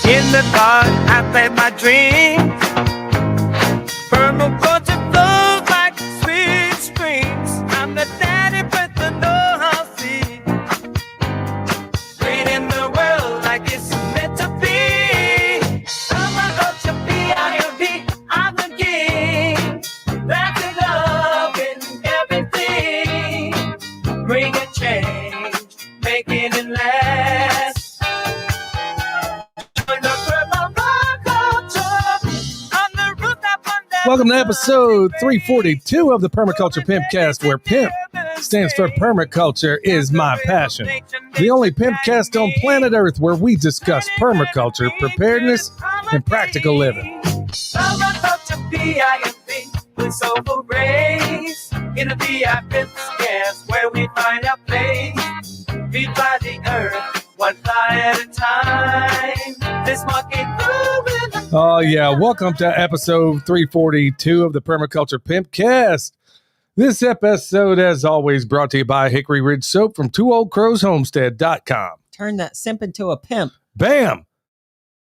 In the dark, I played my dreams. Permaculture flows like sweet springs. I'm the daddy with the know-how seed. Creating the world like it's meant to be. Permaculture, P-I-M-P, I'm the king. That's the love in everything. Bringing change, making it last. Welcome to episode 342 of the Permaculture Pimpcast, where PIMP stands for Permaculture is my passion. The only Pimpcast on planet Earth where we discuss permaculture, preparedness, and practical living. Permaculture, P-I-M-P, with soulful grace. In the Pimpcast, where we find our place. We fly the earth, one fly at a time. This market moving. Oh, yeah. Welcome to episode 342 of the Permaculture Pimpcast. This episode, as always, brought to you by Hickory Ridge Soap from twooldcrowshomestead.com. Turn that simp into a pimp. Bam!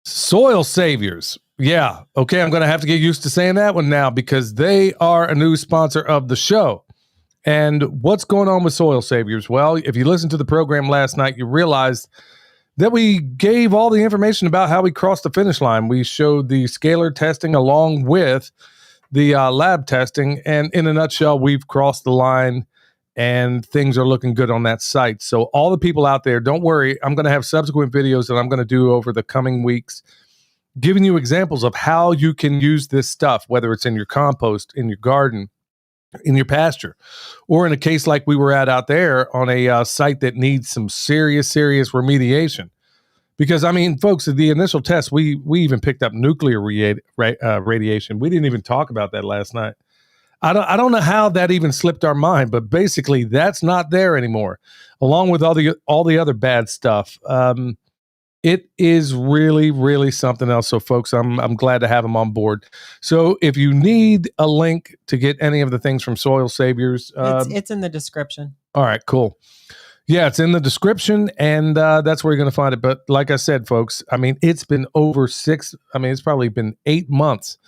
Soil Saviors. Yeah. Okay, I'm going to have to get used to saying that one now because they are a new sponsor of the show. And what's going on with Soil Saviors? Well, if you listened to the program last night, you realized that we gave all the information about how we crossed the finish line. We showed the scalar testing along with the lab testing. And in a nutshell, we've crossed the line and things are looking good on that site. So all the people out there, don't worry. I'm going to have subsequent videos that I'm going to do over the coming weeks, giving you examples of how you can use this stuff, whether it's in your compost, in your garden, in your pasture, or in a case like we were at out there on a site that needs some serious remediation. Because, I mean, folks, the initial test, we even picked up nuclear radiation. We didn't even talk about that last night. I don't know how that even slipped our mind, but basically that's not there anymore, along with all the other bad stuff. It is really something else. So, folks, I'm glad to have them on board. So, if you need a link to get any of the things from Soil Saviors, it's in the description. All right, cool. Yeah, it's in the description, and that's where you're going to find it. But like I said, folks, I mean, it's been it's probably been 8 months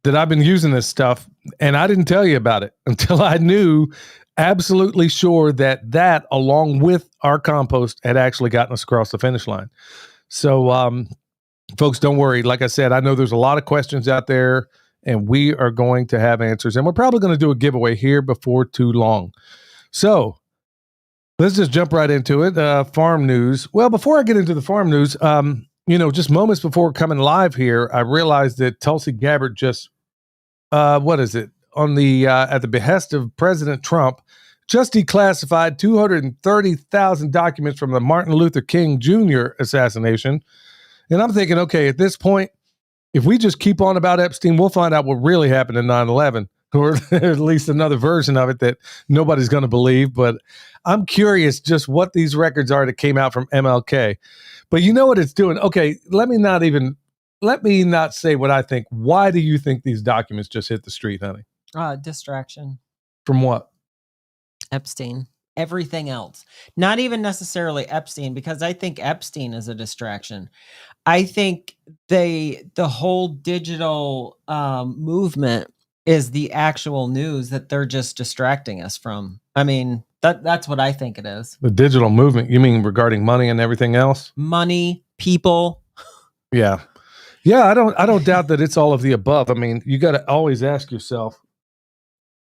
that I've been using this stuff, and I didn't tell you about it until I knew absolutely sure that along with our compost had actually gotten us across the finish line. So, folks, don't worry. Like I said, I know there's a lot of questions out there, and we are going to have answers, and we're probably going to do a giveaway here before too long. So let's just jump right into it. Farm news. Well, before I get into the farm news, just moments before coming live here, I realized that Tulsi Gabbard just, at the behest of President Trump, just declassified 230,000 documents from the Martin Luther King Jr. assassination. And I'm thinking, okay, at this point, if we just keep on about Epstein, we'll find out what really happened in 9/11, or at least another version of it that nobody's going to believe. But I'm curious just what these records are that came out from MLK. But you know what it's doing? Okay, let me not say what I think. Why do you think these documents just hit the street, honey? Distraction. From what? Epstein. Everything else. Not even necessarily Epstein, because I think Epstein is a distraction. I think the whole digital movement is the actual news that they're just distracting us from. I mean, that's what I think it is. The digital movement, you mean regarding money and everything else? Money, people. Yeah. Yeah, I don't doubt that it's all of the above. I mean, you got to always ask yourself,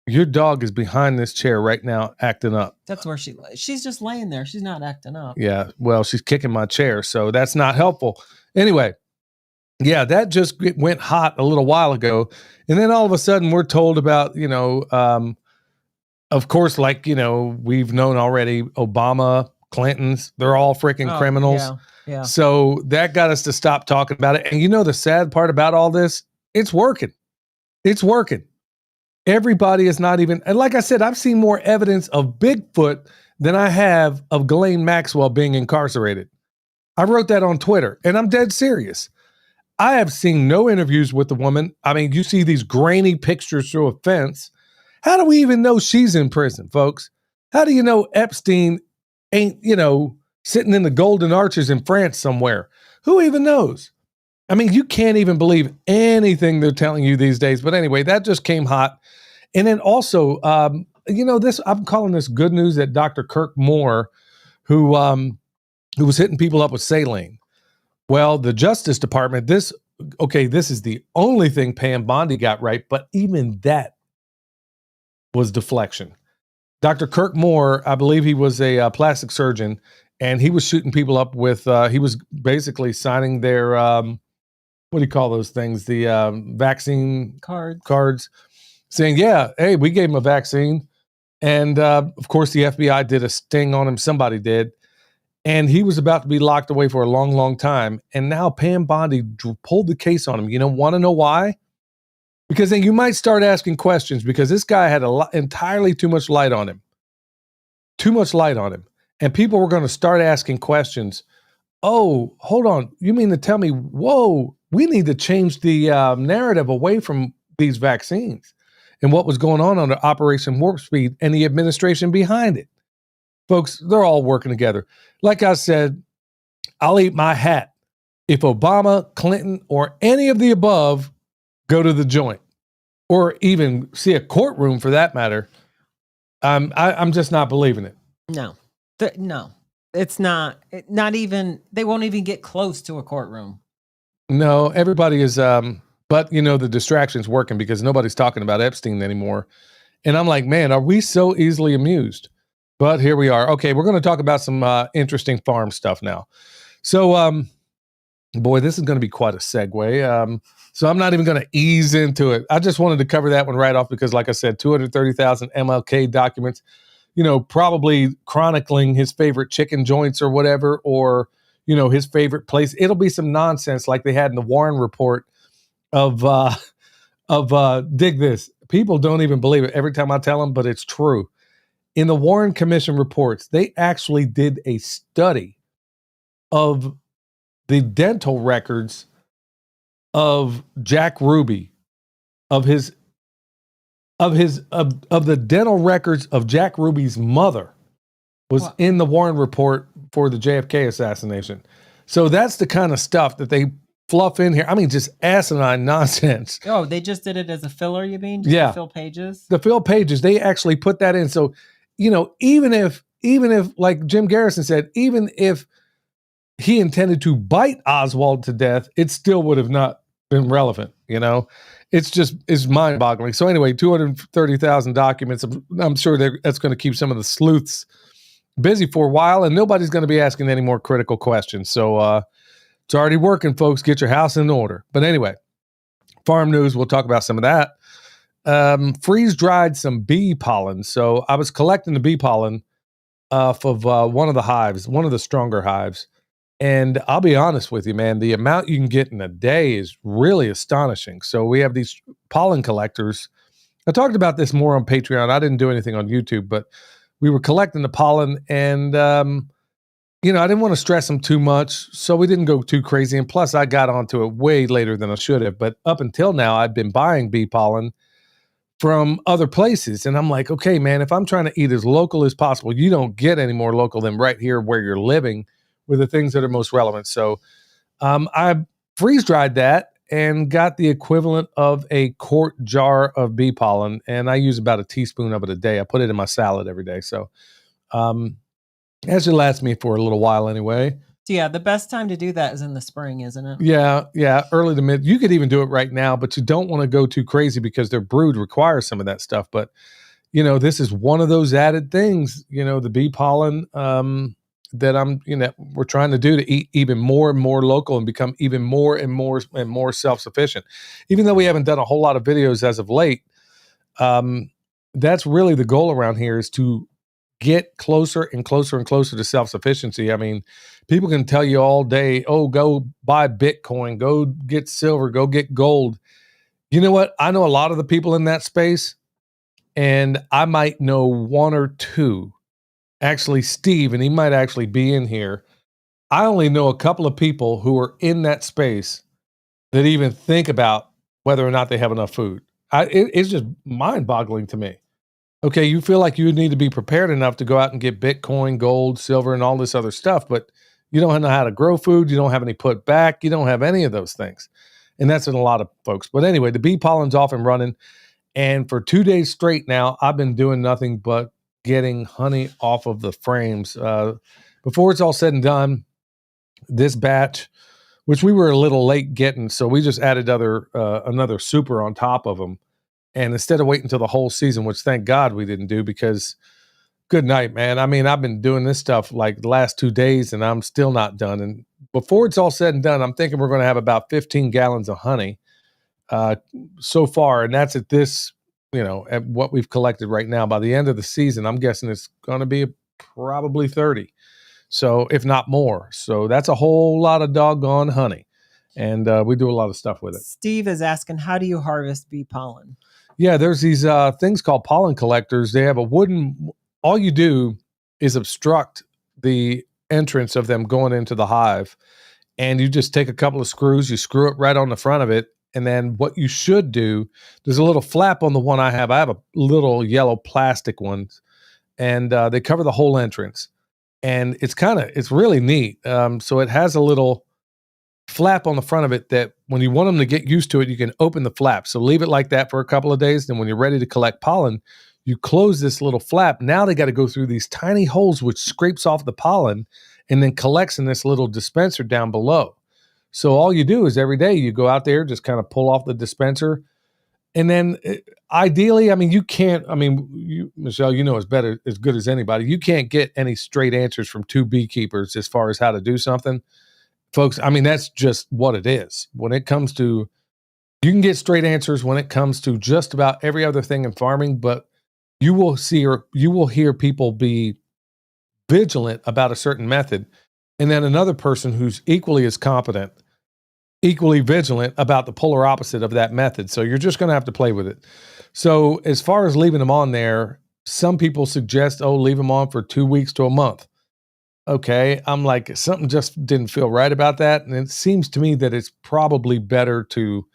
your dog is behind this chair right now acting up. That's where she's just laying there. She's not acting up. Yeah, well, she's kicking my chair, so that's not helpful. Anyway, yeah, that just went hot a little while ago. And then all of a sudden we're told about, of course, like, we've known already, Obama, Clinton's, they're all freaking criminals. Yeah. So that got us to stop talking about it. And the sad part about all this, it's working. It's working. Everybody is not even, and like I said, I've seen more evidence of Bigfoot than I have of Ghislaine Maxwell being incarcerated. I wrote that on Twitter, and I'm dead serious. I have seen no interviews with the woman. I mean, you see these grainy pictures through a fence. How do we even know she's in prison, folks? How do you know Epstein ain't, sitting in the Golden Arches in France somewhere. Who even knows? I mean, you can't even believe anything they're telling you these days. But anyway, that just came hot. And then also, this, I'm calling this good news that Dr. Kirk Moore, who was hitting people up with saline. Well, the Justice Department, this is the only thing Pam Bondi got right, but even that was deflection. Dr. Kirk Moore, I believe he was a plastic surgeon, and he was shooting people up with, he was basically signing their, what do you call those things? The vaccine cards, saying, yeah, hey, we gave him a vaccine. And of course, the FBI did a sting on him. Somebody did. And he was about to be locked away for a long, long time. And now Pam Bondi pulled the case on him. Want to know why? Because then you might start asking questions, because this guy had entirely too much light on him. Too much light on him. And people were going to start asking questions. Oh, hold on. You mean to tell me, whoa, we need to change the narrative away from these vaccines and what was going on under Operation Warp Speed and the administration behind it. Folks, they're all working together. Like I said, I'll eat my hat if Obama, Clinton, or any of the above go to the joint, or even see a courtroom for that matter. I'm just not believing it. No, no, it's not even, they won't even get close to a courtroom. No, everybody is, but the distraction's working because nobody's talking about Epstein anymore. And I'm like, man, are we so easily amused? But here we are. Okay, we're going to talk about some interesting farm stuff now. So, boy, this is going to be quite a segue. So I'm not even going to ease into it. I just wanted to cover that one right off because, like I said, 230,000 MLK documents, probably chronicling his favorite chicken joints or whatever, or, his favorite place. It'll be some nonsense like they had in the Warren report of dig this. People don't even believe it every time I tell them, but it's true. In the Warren Commission reports, they actually did a study of the dental records of Jack Ruby, of the dental records of Jack Ruby's mother was in the Warren report for the JFK assassination. So that's the kind of stuff that they fluff in here. I mean, just asinine nonsense. Oh, they just did it as a filler, you mean? Just to fill pages? The fill pages, they actually put that in. So, even if, like Jim Garrison said, even if he intended to bite Oswald to death, it still would have not been relevant. It's mind boggling. So anyway, 230,000 documents. I'm sure that's going to keep some of the sleuths busy for a while, and nobody's going to be asking any more critical questions. So it's already working, folks. Get your house in order. But anyway, farm news, we'll talk about some of that. Freeze-dried some bee pollen. So I was collecting the bee pollen off of one of the hives, one of the stronger hives. And I'll be honest with you, man, the amount you can get in a day is really astonishing. So we have these pollen collectors. I talked about this more on Patreon. I didn't do anything on YouTube, but we were collecting the pollen, and I didn't want to stress them too much, so we didn't go too crazy. And plus, I got onto it way later than I should have. But up until now, I've been buying bee pollen from other places. And I'm like, okay, man, if I'm trying to eat as local as possible, you don't get any more local than right here where you're living with the things that are most relevant. So I freeze-dried that and got the equivalent of a quart jar of bee pollen. And I use about a teaspoon of it a day. I put it in my salad every day. So that should last me for a little while anyway. Yeah, the best time to do that is in the spring, isn't it? Yeah, early to mid. You could even do it right now, but you don't want to go too crazy because their brood requires some of that stuff. But, this is one of those added things, the bee pollen that we're trying to do to eat even more and more local and become even more and more and more self-sufficient. Even though we haven't done a whole lot of videos as of late, that's really the goal around here, is to get closer and closer and closer to self-sufficiency. I mean, people can tell you all day, oh, go buy Bitcoin, go get silver, go get gold. You know what? I know a lot of the people in that space, and I might know one or two. Actually, Steve, and he might actually be in here. I only know a couple of people who are in that space that even think about whether or not they have enough food. It's just mind-boggling to me. Okay, you feel like you need to be prepared enough to go out and get Bitcoin, gold, silver, and all this other stuff, but you don't know how to grow food. You don't have any put back. You don't have any of those things. And that's in a lot of folks. But anyway, the bee pollen's off and running. And for 2 days straight now, I've been doing nothing but getting honey off of the frames. Before it's all said and done, this batch, which we were a little late getting, so we just added another super on top of them. And instead of waiting until the whole season, which thank God we didn't do, because good night, man. I mean, I've been doing this stuff like the last 2 days and I'm still not done. And before it's all said and done, I'm thinking we're going to have about 15 gallons of honey so far. And that's at this, at what we've collected right now. By the end of the season, I'm guessing it's going to be probably 30. So if not more. So that's a whole lot of doggone honey. And we do a lot of stuff with it. Steve is asking, how do you harvest bee pollen? Yeah, there's these things called pollen collectors. They have a wooden, all you do is obstruct the entrance of them going into the hive. And you just take a couple of screws, you screw it right on the front of it. And then what you should do, there's a little flap on the one I have. I have a little yellow plastic one, and they cover the whole entrance. And it's really neat. So it has a little flap on the front of it that when you want them to get used to it, you can open the flap. So leave it like that for a couple of days. Then when you're ready to collect pollen, you close this little flap. Now they got to go through these tiny holes, which scrapes off the pollen and then collects in this little dispenser down below. So all you do is every day you go out there, just kind of pull off the dispenser. And then ideally, I mean, Michelle, as good as anybody. You can't get any straight answers from two beekeepers as far as how to do something. Folks, I mean, that's just what it is. When it comes to, you can get straight answers when it comes to just about every other thing in farming, but you will hear people be vigilant about a certain method, and then another person who's equally as competent, equally vigilant about the polar opposite of that method. So you're just going to have to play with it. So as far as leaving them on there, some people suggest, leave them on for 2 weeks to a month. Okay, I'm like, something just didn't feel right about that. And it seems to me that it's probably better to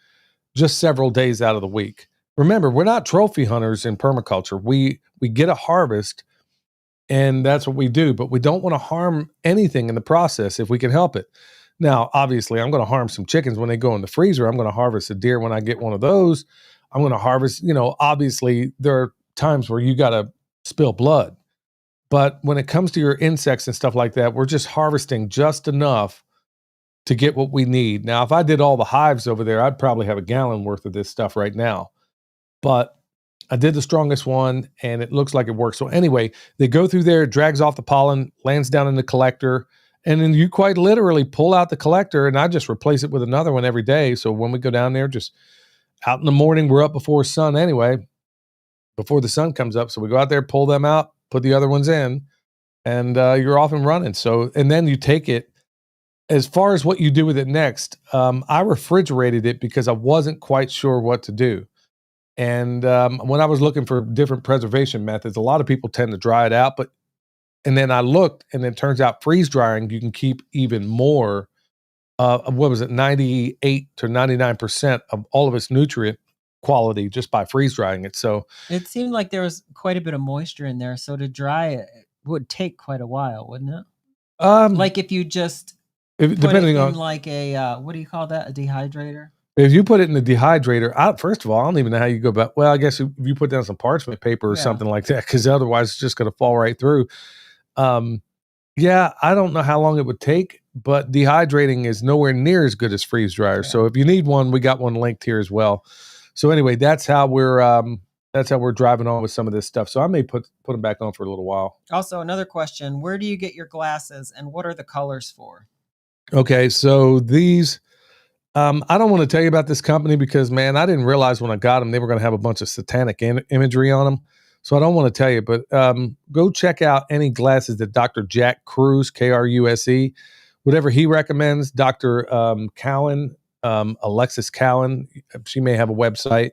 just several days out of the week. Remember, we're not trophy hunters in permaculture. We get a harvest and that's what we do, but we don't want to harm anything in the process if we can help it. Now, obviously, I'm going to harm some chickens when they go in the freezer. I'm going to harvest a deer when I get one of those. I'm going to harvest, obviously there are times where you got to spill blood. But when it comes to your insects and stuff like that, we're just harvesting just enough to get what we need. Now, if I did all the hives over there, I'd probably have a gallon worth of this stuff right now. But I did the strongest one, and it looks like it works. So anyway, they go through there, it drags off the pollen, lands down in the collector, and then you quite literally pull out the collector, and I just replace it with another one every day. So when we go down there, just out in the morning, we're up before sun anyway, before the sun comes up. So we go out there, pull them out, put the other ones in, and you're off and running. So, and then you take it. As far as what you do with it next, I refrigerated it because I wasn't quite sure what to do. And when I was looking for different preservation methods, a lot of people tend to dry it out. And then I looked, and it turns out freeze drying, you can keep even more, 98 to 99% of all of its nutrient quality just by freeze drying it. So it seemed like there was quite a bit of moisture in there. So to dry it would take quite a while, wouldn't it? Like if you just depending on like a what do you call that? A dehydrator? If you put it in the dehydrator, first of all, I don't even know how you go about. Well, I guess if you put down some parchment paper or something like that, because otherwise it's just going to fall right through. Yeah, I don't know how long it would take, but dehydrating is nowhere near as good as freeze dryer. Yeah. So if you need one, we got one linked here as well. So anyway, that's how we're driving on with some of this stuff. So I may put them back on for a little while. Also, another question: where do you get your glasses, and what are the colors for? Okay, so these. I don't want to tell you about this company because, man, I didn't realize when I got them they were going to have a bunch of satanic imagery on them. So I don't want to tell you, but go check out any glasses that Dr. Jack Kruse, Kruse, whatever he recommends. Dr. Cowan, Alexis Cowan, she may have a website.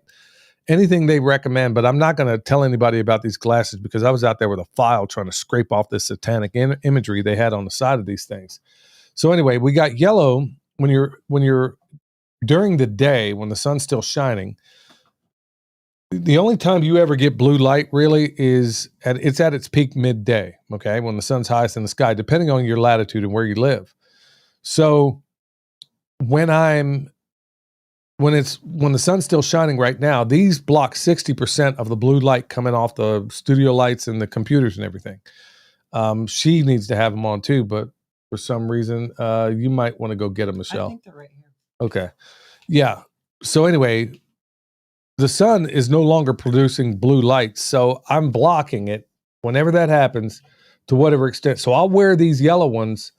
Anything they recommend, but I'm not going to tell anybody about these glasses because I was out there with a file trying to scrape off this satanic imagery they had on the side of these things. So anyway, we got yellow when you're during the day when the sun's still shining. The only time you ever get blue light really is at its peak midday, okay, when the sun's highest in the sky, depending on your latitude and where you live. So when the sun's still shining right now, these block 60% of the blue light coming off the studio lights and the computers and everything. She needs to have them on too, but for some reason, you might want to go get them, Michelle. I think they're right here. Okay. Yeah. So anyway, the sun is no longer producing blue light, so I'm blocking it whenever that happens to whatever extent. So I'll wear these yellow ones,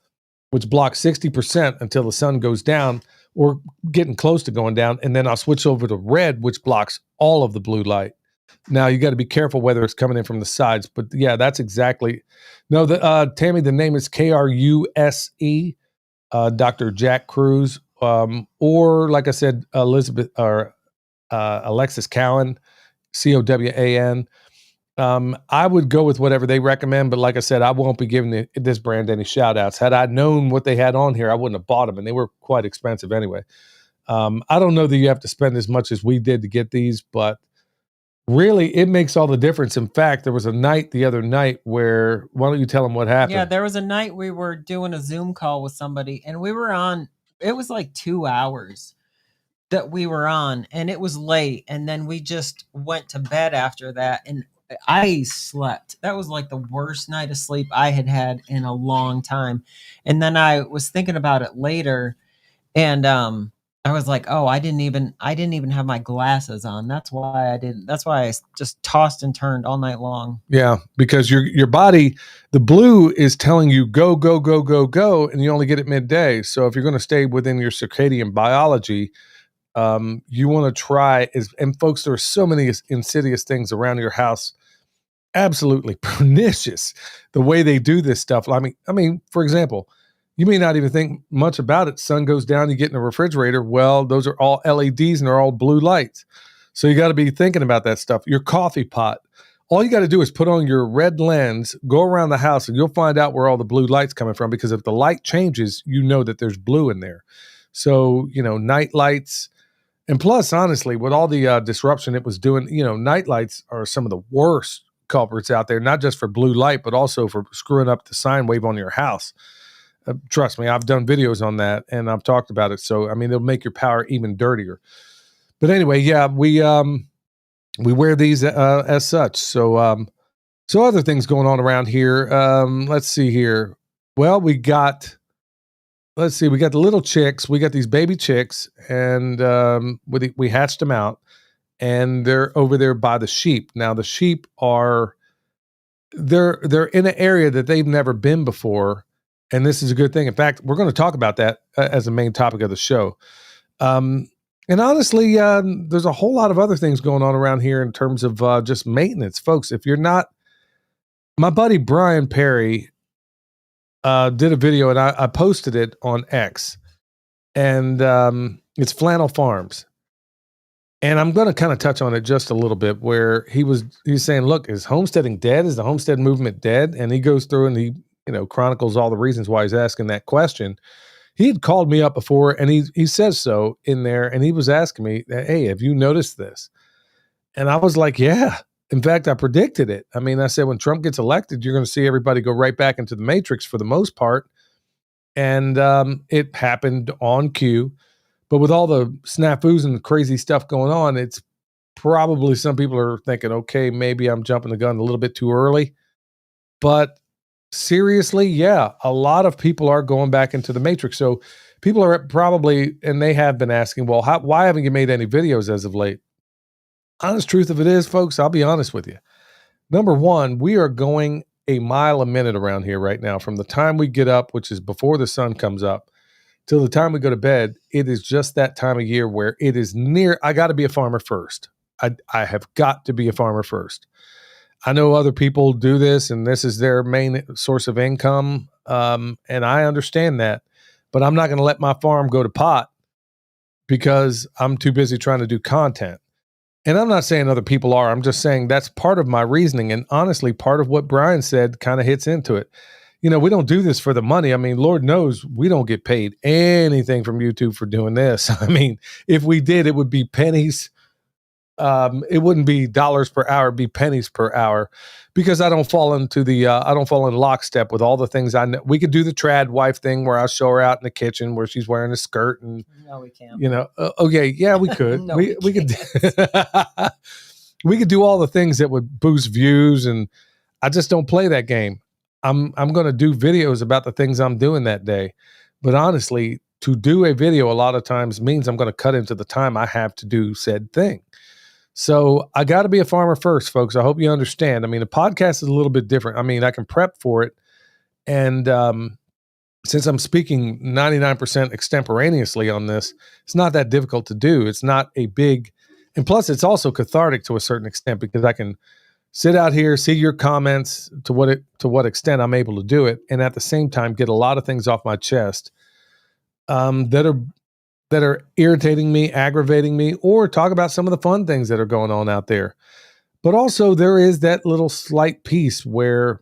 which block 60% until the sun goes down or getting close to going down, and then I'll switch over to red, which blocks all of the blue light. Now you got to be careful whether it's coming in from the sides, but yeah, that's exactly. No, Tammy, the name is Kruse, Dr. Jack Cruz, or like I said, Elizabeth or Alexis Cowan, Cowan. I would go with whatever they recommend, but like I said, I won't be giving this brand any shout outs. Had I known what they had on here, I wouldn't have bought them, and they were quite expensive anyway. I don't know that you have to spend as much as we did to get these, but really, it makes all the difference. In fact, there was a night the other night where, why don't you tell them what happened? Yeah, there was a night we were doing a Zoom call with somebody, and we were on, it was like 2 hours that we were on, and it was late, and then we just went to bed after that, and I slept. That was like the worst night of sleep I had had in a long time. And then I was thinking about it later, and I was like, oh, I didn't even have my glasses on. That's why I just tossed and turned all night long. Yeah, because your body, the blue is telling you go, go, go, go, go, and you only get it midday. So if you're going to stay within your circadian biology, you want to try and folks, there are so many insidious things around your house, absolutely pernicious, the way they do this stuff. I mean, for example, you may not even think much about it. Sun goes down, you get in a refrigerator. Well, those are all LEDs and they're all blue lights. So you got to be thinking about that stuff. Your coffee pot, all you got to do is put on your red lens, go around the house, and you'll find out where all the blue light's coming from, because if the light changes, you know that there's blue in there. So, night lights. And plus, honestly, with all the disruption it was doing, night lights are some of the worst culprits out there, not just for blue light, but also for screwing up the sine wave on your house. Trust me, I've done videos on that and I've talked about it. So, it'll make your power even dirtier. But anyway, yeah, we wear these as such. So other things going on around here. Let's see here. Well, we got the little chicks. We got these baby chicks, and we hatched them out, and they're over there by the sheep. Now the sheep they're in an area that they've never been before, and this is a good thing. In fact, we're going to talk about that as a main topic of the show. And honestly, there's a whole lot of other things going on around here in terms of just maintenance, folks. If you're not, my buddy Brian Perry did a video, and I posted it on X, and it's Flannel Farms. And I'm going to kind of touch on it just a little bit, where he's saying, look, is homesteading dead? Is the homestead movement dead? And he goes through and he, chronicles all the reasons why he's asking that question. He had called me up before, and he says so in there, and he was asking me, hey, have you noticed this? And I was like, yeah. In fact, I predicted it. I said, when Trump gets elected, you're going to see everybody go right back into the matrix for the most part. And it happened on cue. But with all the snafus and crazy stuff going on, it's probably some people are thinking, okay, maybe I'm jumping the gun a little bit too early. But seriously, yeah, a lot of people are going back into the matrix. So people are probably, and they have been asking, well, why haven't you made any videos as of late? Honest truth of it is, folks, I'll be honest with you. Number one, we are going a mile a minute around here right now. From the time we get up, which is before the sun comes up, till the time we go to bed, it is just that time of year where it is near, I got to be a farmer first. I have got to be a farmer first. I know other people do this, and this is their main source of income, and I understand that. But I'm not going to let my farm go to pot because I'm too busy trying to do content. And I'm not saying other people are. I'm just saying that's part of my reasoning. And honestly, part of what Brian said kind of hits into it. We don't do this for the money. Lord knows we don't get paid anything from YouTube for doing this. If we did, it would be pennies it wouldn't be dollars per hour, it'd be pennies per hour, because I don't fall into I don't fall in lockstep with all the things I know. We could do the trad wife thing where I'll show her out in the kitchen where she's wearing a skirt and, No, we can't. Okay, yeah, we could. No, we could. can't. We could do all the things that would boost views, and I just don't play that game. I'm going to do videos about the things I'm doing that day, but honestly, to do a video a lot of times means I'm going to cut into the time I have to do said thing. So I got to be a farmer first, folks. I hope you understand. I mean, a podcast is a little bit different. I mean, I can prep for it, and since I'm speaking 99% extemporaneously on this, it's not that difficult to do. It's not a big, and plus it's also cathartic to a certain extent, because I can sit out here, see your comments to what extent I'm able to do it, and at the same time get a lot of things off my chest that are irritating me, aggravating me, or talk about some of the fun things that are going on out there. But also there is that little slight piece where,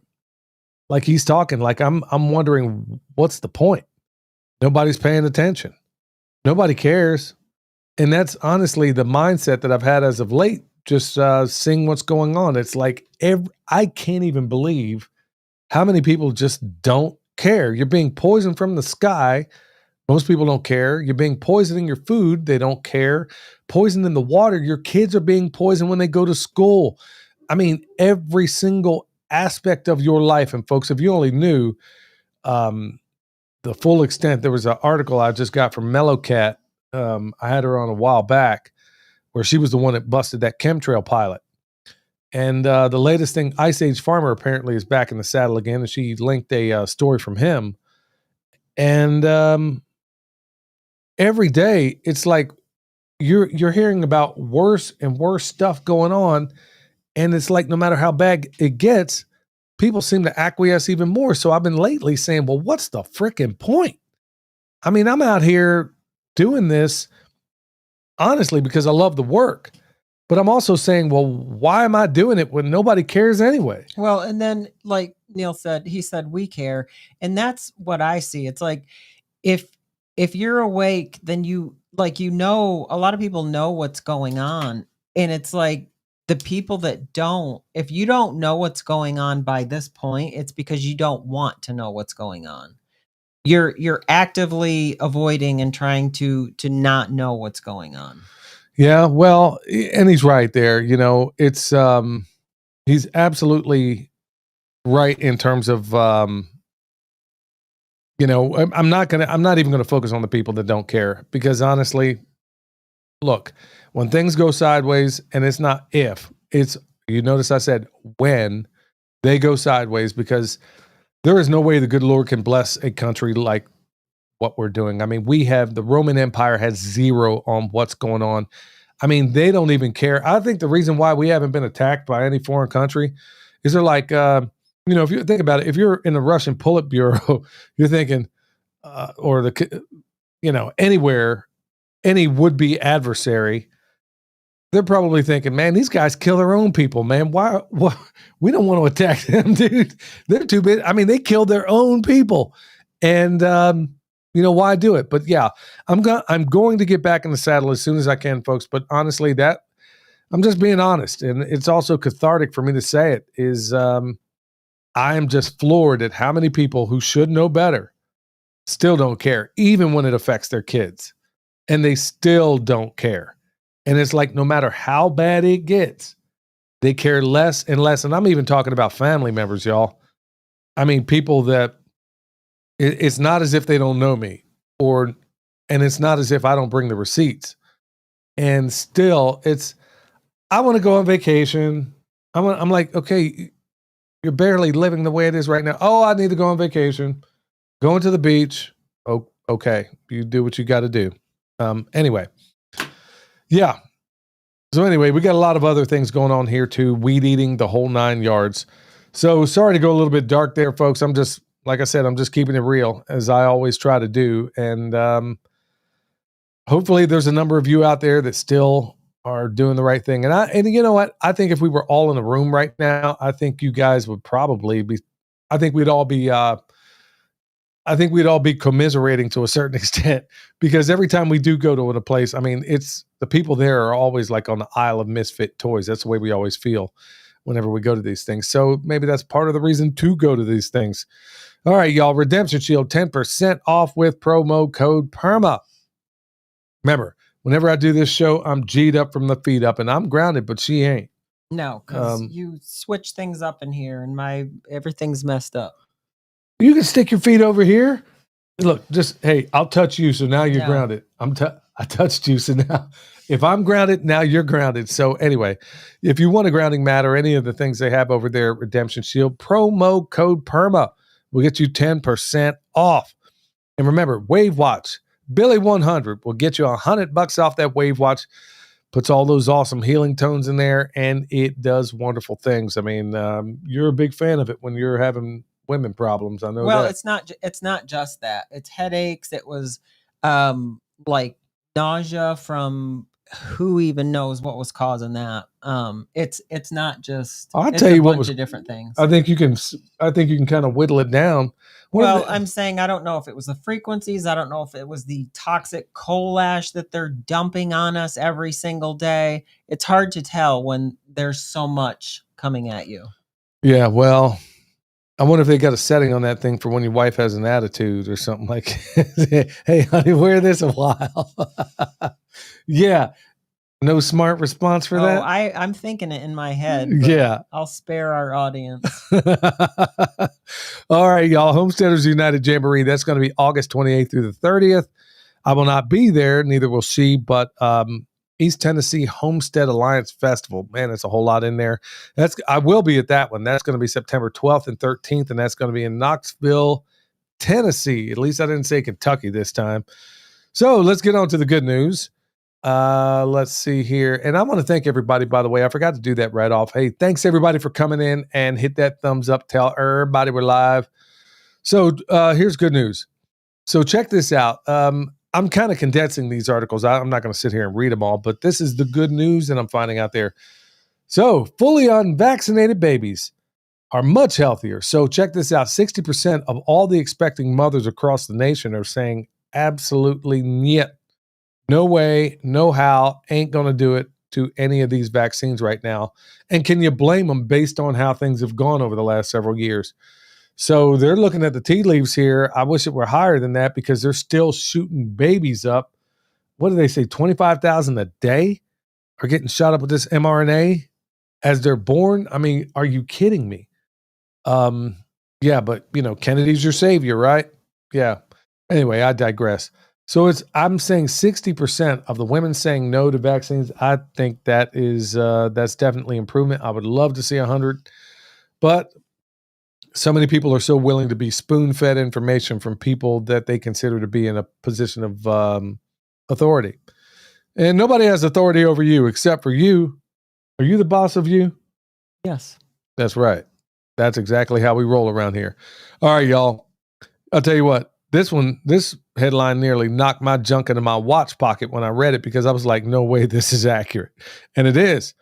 like he's talking, like I'm wondering, what's the point? Nobody's paying attention. Nobody cares. And that's honestly the mindset that I've had as of late, just seeing what's going on. It's like I can't even believe how many people just don't care. You're being poisoned from the sky. Most people don't care. You're being poisoned in your food. They don't care. Poisoned in the water. Your kids are being poisoned when they go to school. I mean, every single aspect of your life. And folks, if you only knew the full extent, there was an article I just got from Mellow Cat. I had her on a while back, where she was the one that busted that chemtrail pilot. And the latest thing, Ice Age Farmer apparently is back in the saddle again, and she linked a story from him. And every day, it's like you're hearing about worse and worse stuff going on, and it's like no matter how bad it gets, people seem to acquiesce even more. So I've been lately saying, well, what's the freaking point? I mean, I'm out here doing this honestly because I love the work. But I'm also saying, well, why am I doing it when nobody cares anyway? Well, and then like Neil said, he said, we care. And that's what I see. It's like, if you're awake, then a lot of people know what's going on. And it's like the people that don't, if you don't know what's going on by this point, it's because you don't want to know what's going on. You're actively avoiding and trying to not know what's going on. Yeah, well, and he's right there. It's he's absolutely right in terms of I'm not even gonna focus on the people that don't care, because honestly, look, when things go sideways, and it's not if, it's, you notice I said when they go sideways, because there is no way the good Lord can bless a country like what we're doing. I mean, the Roman Empire has zero on what's going on. I mean, they don't even care. I think the reason why we haven't been attacked by any foreign country is they're like, if you think about it, if you're in the Russian Politburo, you're thinking, anywhere, any would-be adversary, they're probably thinking, man, these guys kill their own people, man. Why we don't want to attack them, dude. They're too big. I mean, they killed their own people. And why do it? But yeah, I'm going to get back in the saddle as soon as I can, folks. But honestly, I'm just being honest. And it's also cathartic for me to say it, is I am just floored at how many people who should know better still don't care, even when it affects their kids. And they still don't care. And it's like, no matter how bad it gets, they care less and less. And I'm even talking about family members, y'all. I mean, people that it's not as if they don't know me, and it's not as if I don't bring the receipts. And still, I want to go on vacation. I'm like, okay, you're barely living the way it is right now. Oh, I need to go on vacation. Going to the beach. Oh, okay. You do what you got to do. Anyway. Yeah. So anyway, we got a lot of other things going on here too. Weed eating, the whole 9 yards. So sorry to go a little bit dark there, folks. Like I said, I'm just keeping it real, as I always try to do. And hopefully there's a number of you out there that still are doing the right thing. And you know what? I think if we were all in a room right now, I think you guys would probably I think we'd all be I think we'd all be commiserating to a certain extent, because every time we do go to a place, I mean, it's the people there are always like on the Isle of Misfit Toys. That's the way we always feel whenever we go to these things. So maybe that's part of the reason to go to these things. All right, y'all, Redemption Shield 10% off with promo code PERMA. Remember, whenever I do this show, I'm G'd up from the feet up, and I'm grounded, but she ain't. No, because you switch things up in here, and everything's messed up. You can stick your feet over here. Look, just, hey, I'll touch you, so now you're No. grounded. I touched you, so now if I'm grounded, now you're grounded. So anyway, if you want a grounding mat or any of the things they have over there at Redemption Shield, promo code PERMA will get you 10% off. And remember, Wave Watch, Billy 100 will get you $100 off that Wave Watch. Puts all those awesome healing tones in there, and it does wonderful things. I mean, you're a big fan of it when you're having women problems. I know. Well, that. it's not just that. It's headaches. It was like nausea from who even knows what was causing that. It's not just. I'll it's tell a you what bunch was of different things. I think you can kind of whittle it down. Well, I'm saying I don't know if it was the frequencies. I don't know if it was the toxic coal ash that they're dumping on us every single day. It's hard to tell when there's so much coming at you. Yeah, well, I wonder if they got a setting on that thing for when your wife has an attitude or something like, hey, honey, wear this a while. Yeah. No smart response for that? I'm thinking it in my head. Yeah. I'll spare our audience. All right, y'all. Homesteaders United Jamboree. That's going to be August 28th through the 30th. I will not be there. Neither will she. But East Tennessee Homestead Alliance Festival. Man, that's a whole lot in there. I will be at that one. That's going to be September 12th and 13th, and that's going to be in Knoxville, Tennessee. At least I didn't say Kentucky this time. So let's get on to the good news. Let's see here. And I want to thank everybody, by the way. I forgot to do that right off. Hey, thanks everybody for coming in and hit that thumbs up. Tell everybody we're live. So here's good news. So check this out. I'm kind of condensing these articles. I'm not going to sit here and read them all, but this is the good news that I'm finding out there. So fully unvaccinated babies are much healthier. So check this out. 60% of all the expecting mothers across the nation are saying absolutely niet. No way, no how, ain't going to do it to any of these vaccines right now. And can you blame them based on how things have gone over the last several years? So they're looking at the tea leaves here. I wish it were higher than that because they're still shooting babies up. What do they say? 25,000 a day are getting shot up with this mRNA as they're born. I mean, are you kidding me? Yeah, but Kennedy's your savior, right? Yeah. Anyway, I digress. So I'm saying 60% of the women saying no to vaccines. I think that's definitely improvement. I would love to see 100, but so many people are so willing to be spoon-fed information from people that they consider to be in a position of authority. And nobody has authority over you except for you. Are you the boss of you? Yes. That's right. That's exactly how we roll around here. All right, y'all. I'll tell you what. This headline nearly knocked my junk into my watch pocket when I read it because I was like, no way this is accurate. And it is.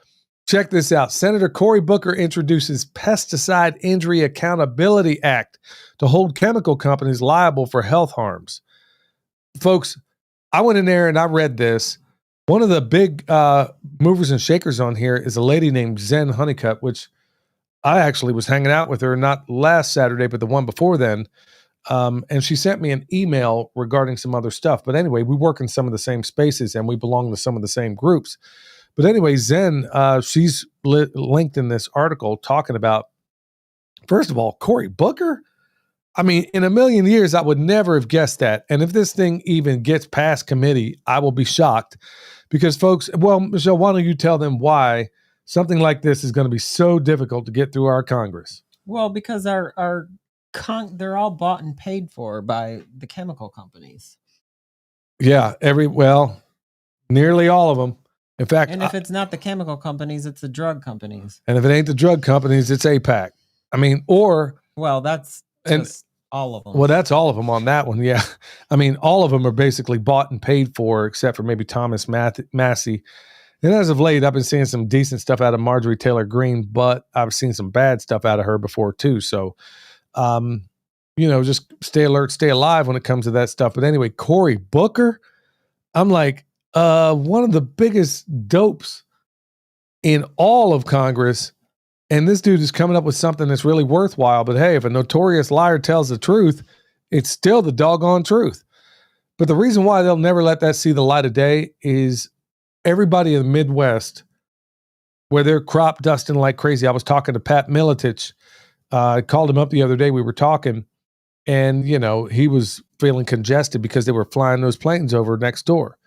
Check this out. Senator Cory Booker introduces Pesticide Injury Accountability Act to hold chemical companies liable for health harms. Folks, I went in there and I read this. One of the big movers and shakers on here is a lady named Zen Honeycutt, which I actually was hanging out with her not last Saturday, but the one before then. And she sent me an email regarding some other stuff. But anyway, we work in some of the same spaces and we belong to some of the same groups. But anyway, Zen, she's linked in this article talking about, first of all, Cory Booker. I mean, in a million years, I would never have guessed that. And if this thing even gets past committee, I will be shocked because folks, well, Michelle, why don't you tell them why something like this is going to be so difficult to get through our Congress? Well, because they're all bought and paid for by the chemical companies. Yeah, nearly all of them. In fact, and if it's not the chemical companies, it's the drug companies. And if it ain't the drug companies, it's APAC. I mean, that's just all of them. Well, that's all of them on that one. Yeah. I mean, all of them are basically bought and paid for, except for maybe Thomas Massey. And as of late, I've been seeing some decent stuff out of Marjorie Taylor Greene, but I've seen some bad stuff out of her before too. So, just stay alert, stay alive when it comes to that stuff. But anyway, Cory Booker, I'm like, one of the biggest dopes in all of Congress. And this dude is coming up with something that's really worthwhile. But hey, if a notorious liar tells the truth, it's still the doggone truth. But the reason why they'll never let that see the light of day is everybody in the Midwest, where they're crop dusting like crazy. I was talking to Pat Miletich. I called him up the other day. We were talking, and, he was feeling congested because they were flying those planes over next door,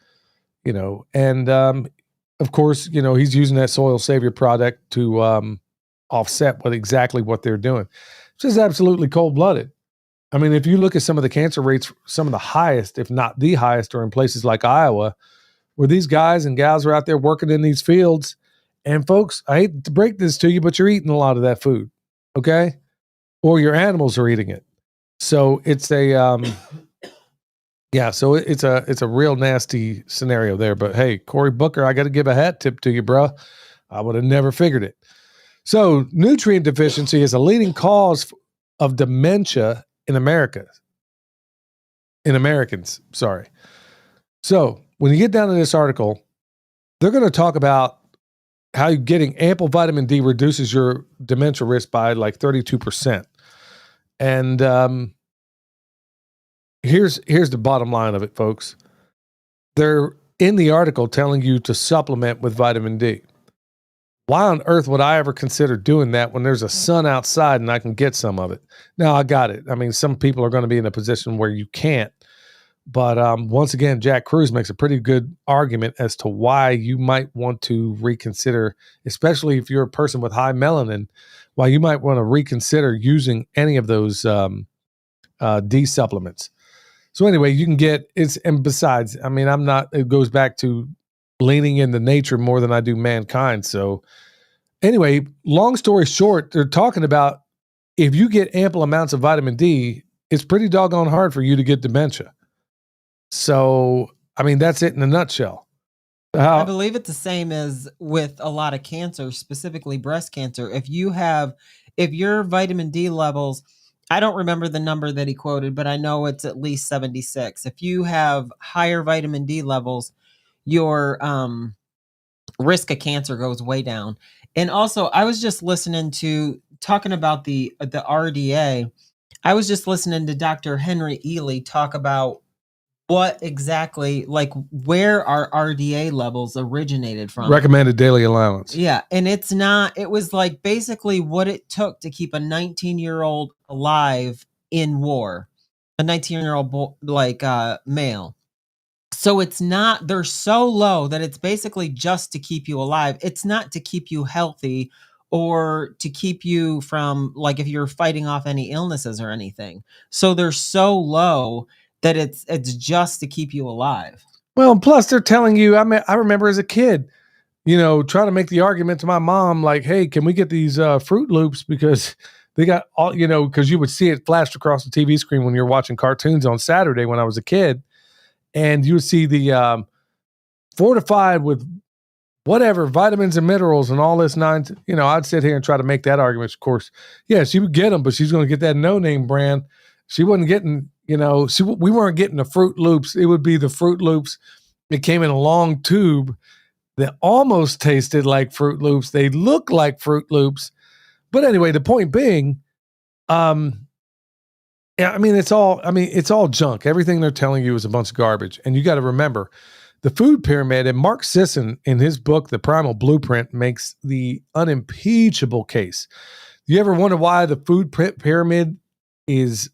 and of course, he's using that soil savior product to offset exactly what they're doing. It's just absolutely cold-blooded. I mean, if you look at some of the cancer rates, some of the highest, if not the highest, are in places like Iowa, where these guys and gals are out there working in these fields. And folks, I hate to break this to you, but you're eating a lot of that food, okay? Or your animals are eating it. So it's it's a real nasty scenario there. But hey, Cory Booker, I got to give a hat tip to you, bro. I would have never figured it. So nutrient deficiency is a leading cause of dementia in Americans. Sorry. So when you get down to this article, they're going to talk about how getting ample vitamin D reduces your dementia risk by like 32%. And here's the bottom line of it, folks. They're in the article telling you to supplement with vitamin D. Why on earth would I ever consider doing that when there's a sun outside and I can get some of it? Now, I got it. I mean, some people are going to be in a position where you can't. But once again, Jack Cruz makes a pretty good argument as to why you might want to reconsider, especially if you're a person with high melanin, why you might want to reconsider using any of those D supplements. So anyway, you can get it's, and besides, I mean, it goes back to leaning into nature more than I do mankind. So anyway, long story short, they're talking about if you get ample amounts of vitamin D, it's pretty doggone hard for you to get dementia. So, I mean, that's it in a nutshell. I believe it's the same as with a lot of cancer, specifically breast cancer. If your vitamin D levels, I don't remember the number that he quoted, but I know it's at least 76. If you have higher vitamin D levels, your risk of cancer goes way down. And also, I was just listening to talking about the RDA. I was just listening to Dr. Henry Ely talk about what exactly, like where our RDA levels originated from. Recommended daily allowance. Yeah. And it was like basically what it took to keep a 19-year-old alive in war, a 19-year-old male. So they're so low that it's basically just to keep you alive. It's not to keep you healthy or to keep you from, like, if you're fighting off any illnesses or anything. So they're so low that it's just to keep you alive. Well, plus they're telling you, I remember as a kid, trying to make the argument to my mom, like, hey, can we get these Fruit Loops? Because they got all, because you would see it flashed across the TV screen when you're watching cartoons on Saturday when I was a kid. And you would see the fortified with whatever vitamins and minerals and all this nine. I'd sit here and try to make that argument. Of course, yeah, she would get them, but she's going to get that no-name brand. She wasn't getting, we weren't getting the Fruit Loops. It would be the Fruit Loops. It came in a long tube that almost tasted like Fruit Loops. They look like Fruit Loops. But anyway, the point being, it's all junk. Everything they're telling you is a bunch of garbage. And you got to remember, the food pyramid, and Mark Sisson in his book, The Primal Blueprint, makes the unimpeachable case. You ever wonder why the food pyramid is,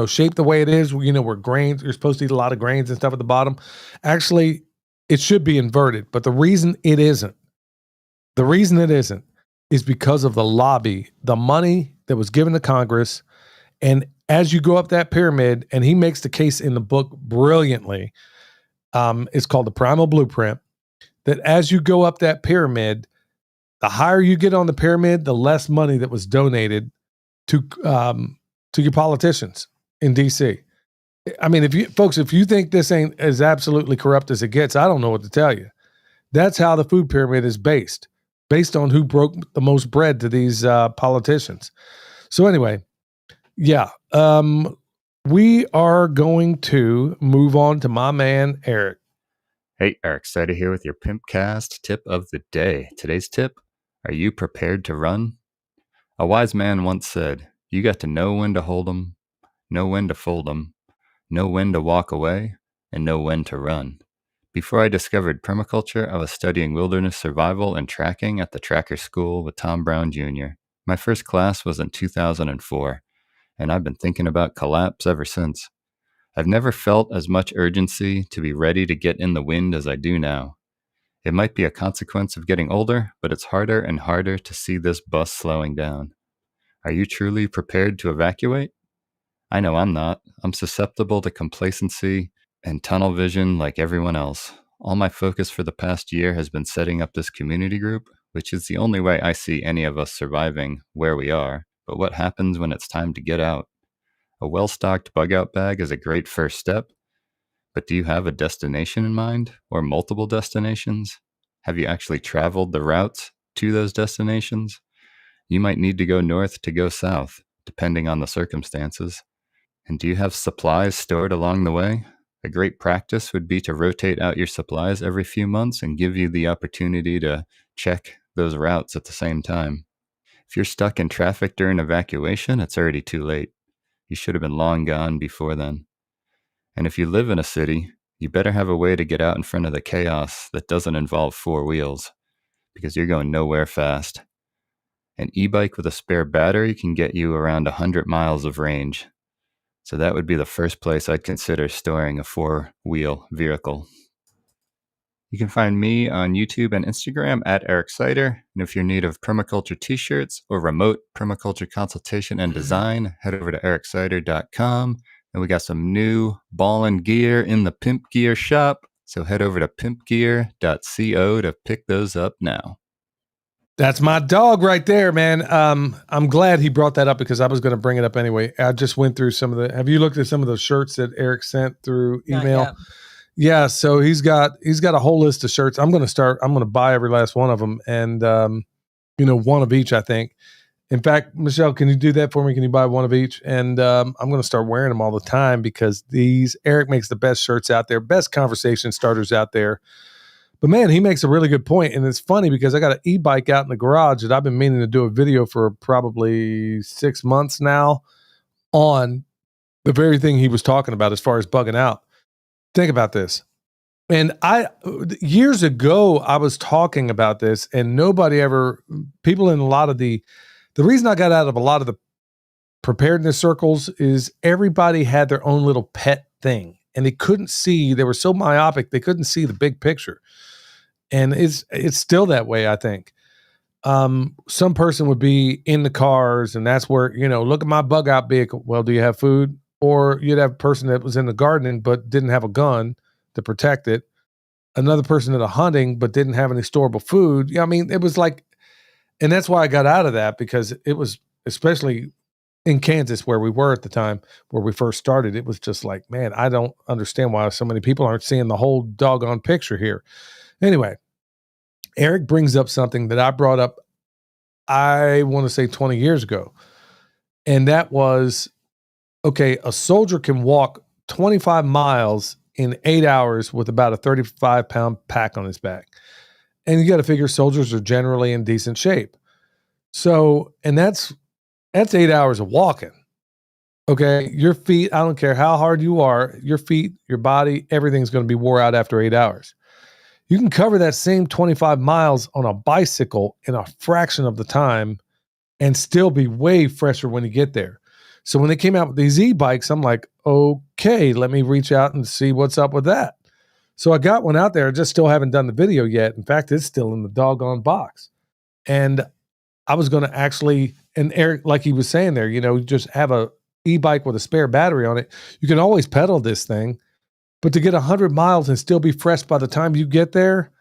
shaped the way it is? Where grains, you're supposed to eat a lot of grains and stuff at the bottom. Actually, it should be inverted. But the reason it isn't is because of the lobby, the money that was given to Congress. And as you go up that pyramid, and he makes the case in the book brilliantly, it's called The Primal Blueprint, that as you go up that pyramid, the higher you get on the pyramid, the less money that was donated to your politicians in DC. I mean, if you think this ain't as absolutely corrupt as it gets, I don't know what to tell you. That's how the food pyramid is based on who broke the most bread to these politicians. So anyway, yeah, We are going to move on to my man, Eric. Hey, Eric Sider here with your Pimpcast tip of the day. Today's tip, are you prepared to run? A wise man once said, you got to know when to hold 'em, know when to fold 'em, know when to walk away, and know when to run. Before I discovered permaculture, I was studying wilderness survival and tracking at the Tracker School with Tom Brown Jr. My first class was in 2004, and I've been thinking about collapse ever since. I've never felt as much urgency to be ready to get in the wind as I do now. It might be a consequence of getting older, but it's harder and harder to see this bus slowing down. Are you truly prepared to evacuate? I know I'm not. I'm susceptible to complacency and tunnel vision like everyone else. All my focus for the past year has been setting up this community group, which is the only way I see any of us surviving where we are. But what happens when it's time to get out? A well-stocked bug-out bag is a great first step, but do you have a destination in mind or multiple destinations? Have you actually traveled the routes to those destinations? You might need to go north to go south, depending on the circumstances. And do you have supplies stored along the way? A great practice would be to rotate out your supplies every few months and give you the opportunity to check those routes at the same time. If you're stuck in traffic during evacuation, it's already too late. You should have been long gone before then. And if you live in a city, you better have a way to get out in front of the chaos that doesn't involve four wheels, because you're going nowhere fast. An e-bike with a spare battery can get you around 100 miles of range. So that would be the first place I'd consider storing a four-wheel vehicle. You can find me on YouTube and Instagram at Eric Sider. And if you're in need of permaculture t-shirts or remote permaculture consultation and design, head over to ericsider.com. And we got some new ballin' gear in the Pimp Gear shop. So head over to pimpgear.co to pick those up now. That's my dog right there, man. I'm glad he brought that up because I was going to bring it up anyway. I just went through some of the. Have you looked at some of those shirts that Eric sent through email? Yeah, so he's got a whole list of shirts. I'm going to buy every last one of them, and one of each, I think. In fact, Michelle, can you do that for me? Can you buy one of each? And I'm going to start wearing them all the time because Eric makes the best shirts out there, best conversation starters out there. But man, he makes a really good point. And it's funny because I got an e-bike out in the garage that I've been meaning to do a video for probably 6 months now on the very thing he was talking about as far as bugging out. Think about this. And years ago, I was talking about this and people in a lot of the reason I got out of a lot of the preparedness circles is everybody had their own little pet thing and they were so myopic, they couldn't see the big picture. And it's still that way, I think. Some person would be in the cars and that's where, look at my bug out vehicle. Well, do you have food? Or you'd have a person that was in the gardening but didn't have a gun to protect it. Another person that hunting but didn't have any storable food. I mean, it was like, and that's why I got out of that because it was, especially in Kansas where we were at the time, where we first started, it was just like, man, I don't understand why so many people aren't seeing the whole doggone picture here. Anyway, Eric brings up something that I brought up, I want to say 20 years ago. And that was, okay, a soldier can walk 25 miles in 8 hours with about a 35-pound pack on his back. And you got to figure soldiers are generally in decent shape. So, and that's 8 hours of walking. Okay, your feet, I don't care how hard you are, your feet, your body, everything's going to be wore out after 8 hours. You can cover that same 25 miles on a bicycle in a fraction of the time and still be way fresher when you get there. So when they came out with these e-bikes, I'm like, okay, let me reach out and see what's up with that. So I got one out there. I just still haven't done the video yet. In fact, it's still in the doggone box. And I was going to actually, and Eric, like he was saying there, just have a e-bike with a spare battery on it. You can always pedal this thing, but to get 100 miles and still be fresh by the time you get there,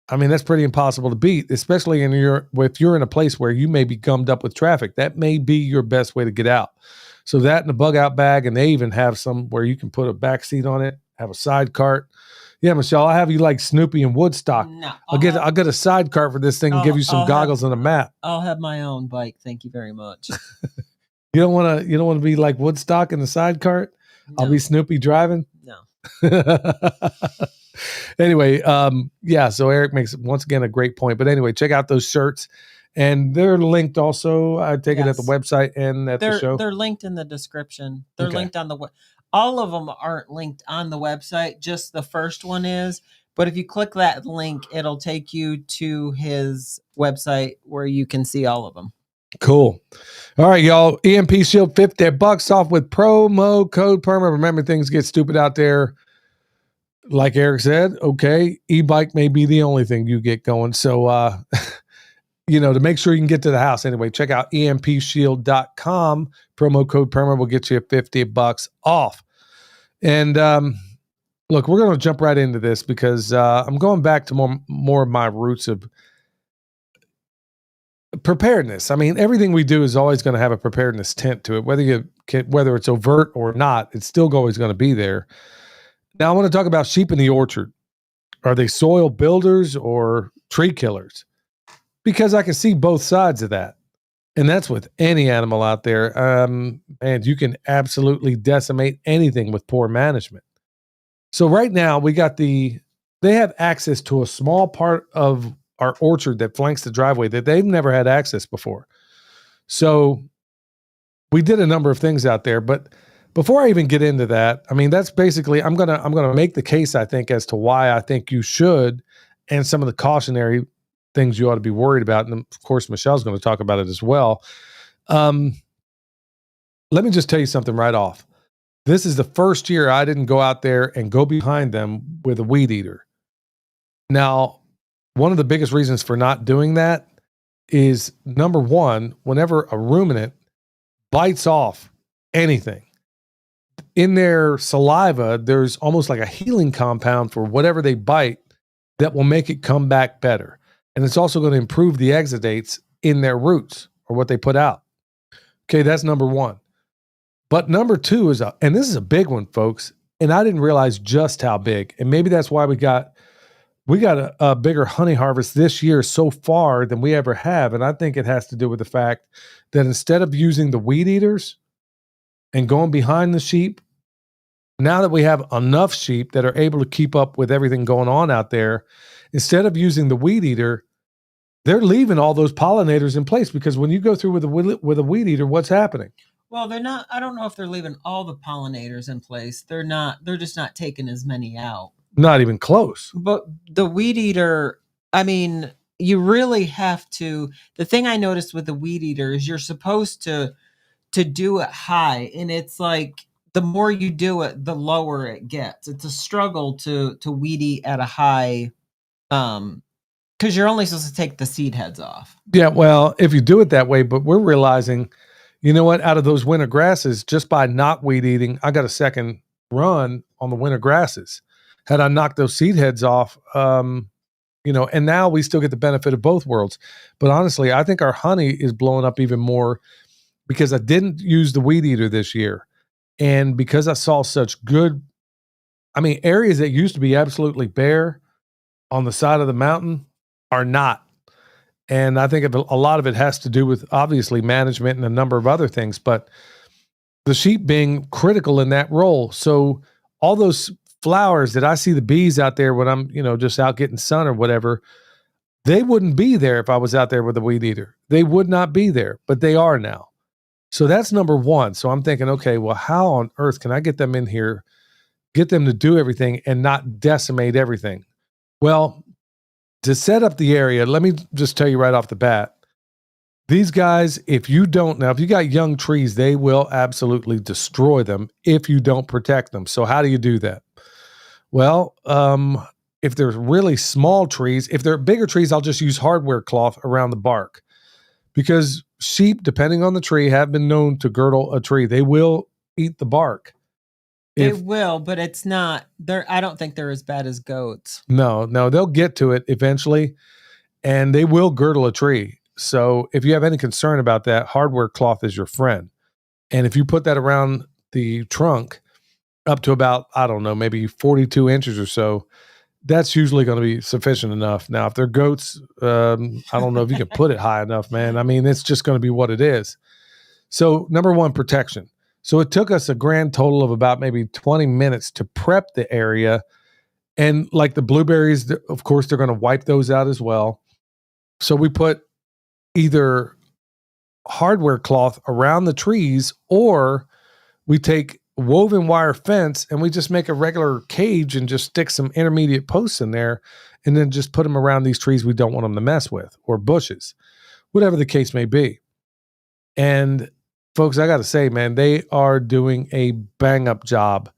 I mean, that's pretty impossible to beat, especially if you're in a place where you may be gummed up with traffic. That may be your best way to get out. So that and a bug out bag, and they even have some where you can put a back seat on it, have a side cart. Yeah, Michelle, I'll have you like Snoopy and Woodstock. No, I'll get a side cart for this thing and give you some goggles and a map. I'll have my own bike. Thank you very much. You don't want to be like Woodstock in the side cart. I'll be Snoopy driving. No. Anyway, yeah, so Eric makes once again a great point. But anyway, check out those shirts. And they're linked also. I take it at the website and at the show. They're linked in the description. They're Okay. linked on the all of them aren't linked on the website. Just the first one is. But if you click that link, it'll take you to his website where you can see all of them. Cool. All right, y'all. EMP Shield $50 off with promo code PERMA. Remember, things get stupid out there. Like Eric said, okay, e-bike may be the only thing you get going. So, to make sure you can get to the house anyway, check out empshield.com. Promo code PERMA will get you $50 off. And look, we're going to jump right into this because I'm going back to more of my roots of preparedness. I mean, everything we do is always going to have a preparedness tint to it, whether it's overt or not. It's still always going to be there. Now, I want to talk about sheep in the orchard. Are they soil builders or tree killers? Because I can see both sides of that. And that's with any animal out there. And you can absolutely decimate anything with poor management. So right now, they have access to a small part of our orchard that flanks the driveway that they've never had access before. So we did a number of things out there, but before I even get into that, I mean, that's basically, I'm gonna make the case, I think, as to why I think you should, and some of the cautionary things you ought to be worried about. And of course, Michelle's going to talk about it as well. Let me just tell you something right off. This is the first year I didn't go out there and go behind them with a weed eater. Now, one of the biggest reasons for not doing that is, number one, whenever a ruminant bites off anything, in their saliva, there's almost like a healing compound for whatever they bite that will make it come back better. And it's also going to improve the exudates in their roots or what they put out. Okay, that's number one. But number two is, and this is a big one, folks, and I didn't realize just how big. And maybe that's why we got a bigger honey harvest this year so far than we ever have. And I think it has to do with the fact that instead of using the weed eaters and going behind the sheep, now that we have enough sheep that are able to keep up with everything going on out there, instead of using the weed eater, they're leaving all those pollinators in place, because when you go through with a weed eater, what's happening? Well, they're not, I don't know if they're leaving all the pollinators in place. They're just not taking as many out. Not even close. But the weed eater, I mean, you really have to, the thing I noticed with the weed eater is you're supposed to do it high. And it's like, the more you do it, the lower it gets. It's a struggle to weed eat at a high, because you're only supposed to take the seed heads off. Yeah, well, if you do it that way, but we're realizing, you know what, out of those winter grasses, just by not weed eating, I got a second run on the winter grasses. Had I knocked those seed heads off, and now we still get the benefit of both worlds. But honestly, I think our honey is blowing up even more because I didn't use the weed eater this year. And because I saw such good, areas that used to be absolutely bare on the side of the mountain are not. And I think a lot of it has to do with, obviously, management and a number of other things, but the sheep being critical in that role. So all those flowers that I see the bees out there when I'm, just out getting sun or whatever, they wouldn't be there if I was out there with a weed eater. They would not be there, but they are now. So that's number one. So I'm thinking, okay, well, how on earth can I get them in here, get them to do everything and not decimate everything? Well, to set up the area, let me just tell you right off the bat, these guys, if you got young trees, they will absolutely destroy them if you don't protect them. So how do you do that? Well, if they're really small trees, if they're bigger trees, I'll just use hardware cloth around the bark, because sheep, depending on the tree, have been known to girdle a tree. They will eat the bark. They will, but it's not, I don't think they're as bad as goats. No, they'll get to it eventually, and they will girdle a tree. So if you have any concern about that, hardware cloth is your friend. And if you put that around the trunk up to about, I don't know, maybe 42 inches or so, that's usually going to be sufficient enough. Now, if they're goats, I don't know if you can put it high enough, man. It's just going to be what it is. So number one, protection. So it took us a grand total of about maybe 20 minutes to prep the area. And like the blueberries, of course, they're going to wipe those out as well. So we put either hardware cloth around the trees, or we take woven wire fence and we just make a regular cage and just stick some intermediate posts in there and then just put them around these trees we don't want them to mess with, or bushes, whatever the case may be. And folks, I got to say, man, they are doing a bang up job,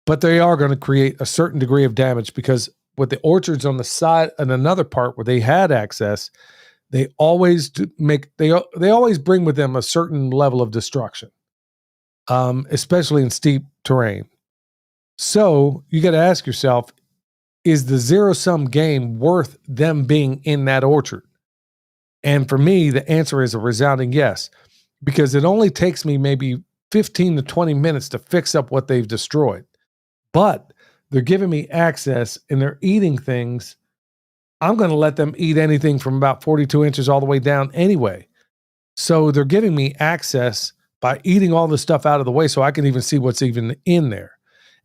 but they are going to create a certain degree of damage because with the orchards on the side and another part where they had access, they always they always bring with them a certain level of destruction, especially in steep terrain. So you got to ask yourself, is the zero-sum game worth them being in that orchard? And for me, the answer is a resounding yes, because it only takes me maybe 15 to 20 minutes to fix up what they've destroyed. But they're giving me access and they're eating things. I'm going to let them eat anything from about 42 inches all the way down anyway. So they're giving me access by eating all the stuff out of the way so I can even see what's even in there.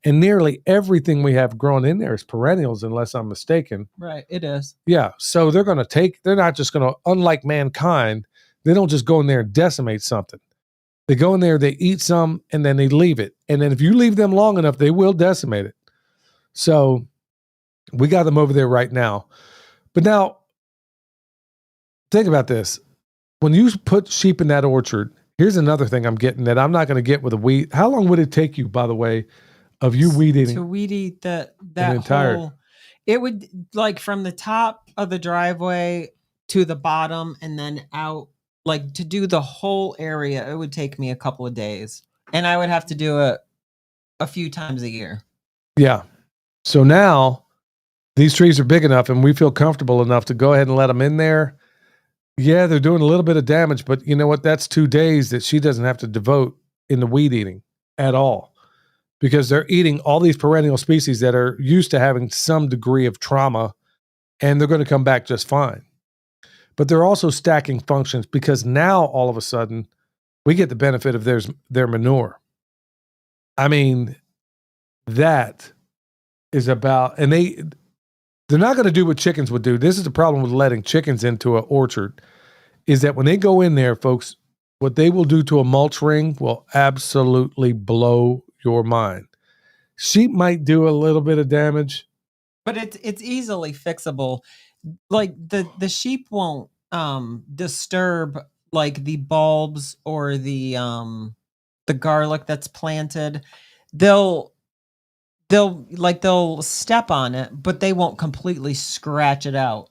And nearly everything we have growing in there is perennials, unless I'm mistaken. Right, it is. Yeah. So they're not just going to, unlike mankind, they don't just go in there and decimate something. They go in there, they eat some, and then they leave it. And then if you leave them long enough, they will decimate it. So we got them over there right now. But now, think about this. When you put sheep in that orchard, here's another thing I'm getting that I'm not going to get with a weed. How long would it take you, by the way, of you weed eating? To weed eat that entire whole, it would, like, from the top of the driveway to the bottom and then out, like, to do the whole area, it would take me a couple of days. And I would have to do it a few times a year. Yeah. So now these trees are big enough and we feel comfortable enough to go ahead and let them in there. Yeah, they're doing a little bit of damage, but you know what? That's 2 days that she doesn't have to devote in the weed eating at all, because they're eating all these perennial species that are used to having some degree of trauma, and they're going to come back just fine. But they're also stacking functions, because now all of a sudden we get the benefit of their manure. I mean, that is about, and they're not going to do what chickens would do. This is the problem with letting chickens into an orchard, is that when they go in there, folks, what they will do to a mulch ring will absolutely blow your mind. Sheep might do a little bit of damage, but it's easily fixable. Like the sheep won't disturb like the bulbs or the garlic that's planted. They'll step on it, but they won't completely scratch it out.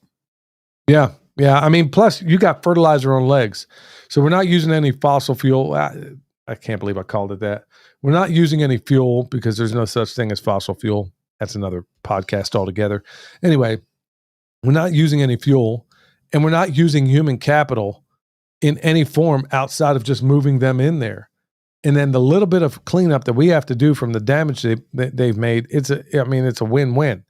Yeah. I mean, plus you got fertilizer on legs. So we're not using any fossil fuel. I can't believe I called it that. We're not using any fuel, because there's no such thing as fossil fuel. That's another podcast altogether. Anyway, we're not using any fuel, and we're not using human capital in any form outside of just moving them in there. And then the little bit of cleanup that we have to do from the damage they've made, it's a win-win.